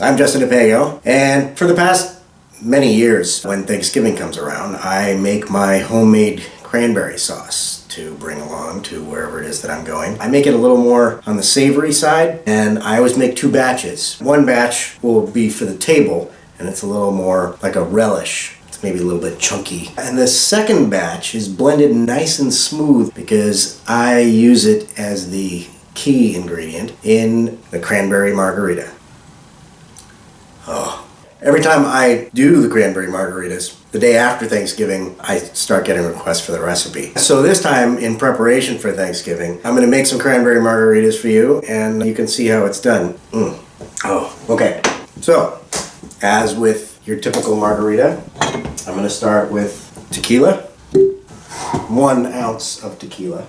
I'm Justin DiPego, and for the past many years, when Thanksgiving comes around, I make my homemade cranberry sauce to bring along to wherever it is that I'm going. I make it a little more on the savory side, and I always make 2 batches. One batch will be for the table, and it's a little more like a relish. It's maybe a little bit chunky. And the second batch is blended nice and smooth because I use it as the key ingredient in the cranberry margarita. Oh. Every time I do the cranberry margaritas, the day after Thanksgiving, I start getting requests for the recipe. So this time, in preparation for Thanksgiving, I'm going to make some cranberry margaritas for you, and you can see how it's done. Oh, okay. So, as with your typical margarita, I'm going to start with tequila. 1 ounce of tequila.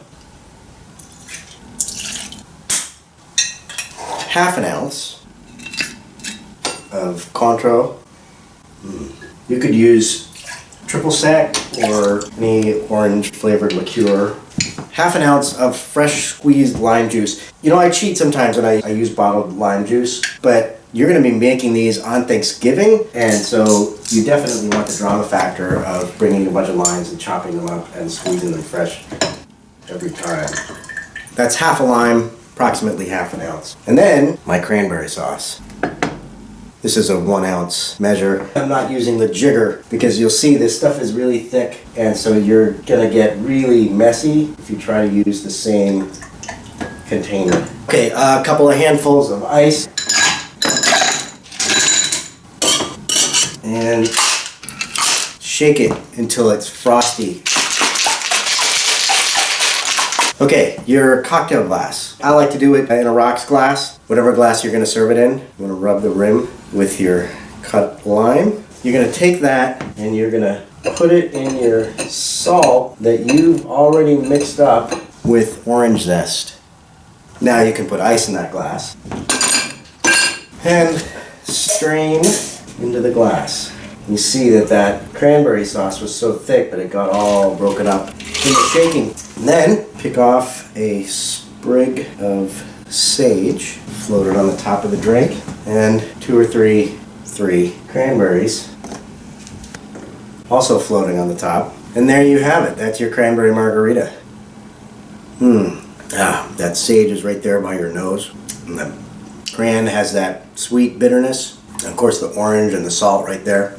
Half an ounce of Cointreau. You could use triple sec or any orange flavored liqueur. Half an ounce of fresh squeezed lime juice. You know, I cheat sometimes when I use bottled lime juice, but you're going to be making these on Thanksgiving, and so you definitely want the drama factor of bringing a bunch of limes and chopping them up and squeezing them fresh every time. That's half a lime, approximately half an ounce. And then my cranberry sauce. This is a 1 ounce measure. I'm not using the jigger because you'll see this stuff is really thick, and so you're gonna get really messy if you try to use the same container. Okay, a couple of handfuls of ice. And shake it until it's frosty. Okay, your cocktail glass. I like to do it in a rocks glass. Whatever glass you're going to serve it in, you want to rub the rim with your cut lime. You're going to take that and you're going to put it in your salt that you've already mixed up with orange zest. Now you can put ice in that glass and strain into the glass. You see that cranberry sauce was so thick that it got all broken up in the shaking. And then pick off a sprig of sage, float it on the top of the drink, and 2 or 3 cranberries also floating on the top. And there you have it. That's your cranberry margarita. That sage is right there by your nose. And the cran has that sweet bitterness. And of course the orange and the salt right there.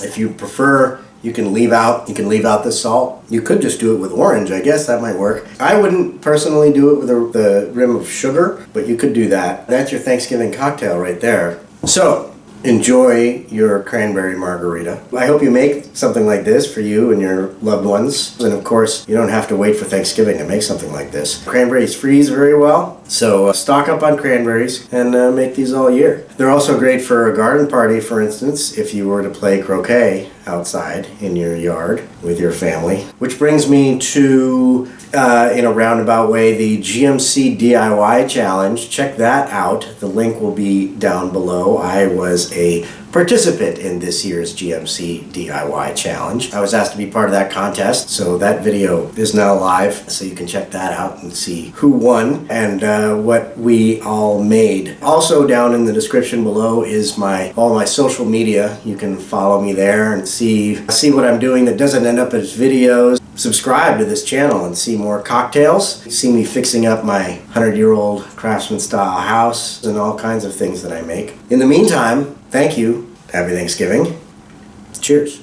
If you prefer, you can leave out the salt. You could just do it with orange, I guess that might work. I wouldn't personally do it with the rim of sugar, but you could do that. That's your Thanksgiving cocktail right there. So, enjoy your cranberry margarita. I hope you make something like this for you and your loved ones. And of course, you don't have to wait for Thanksgiving to make something like this. Cranberries freeze very well, so stock up on cranberries and make these all year. They're also great for a garden party, for instance, if you were to play croquet outside in your yard with your family. Which brings me to, in a roundabout way, the GMC DIY challenge. Check that out. The link will be down below. I was a participant in this year's GMC DIY challenge. I was asked to be part of that contest, so that video is now live, so you can check that out and see who won and what we all made. Also down in the description below is all my social media. You can follow me there and see what I'm doing that doesn't end up as videos. Subscribe to this channel and see more cocktails. You see me fixing up my 100-year-old craftsman style house and all kinds of things that I make. In the meantime, thank you. Happy Thanksgiving. Cheers.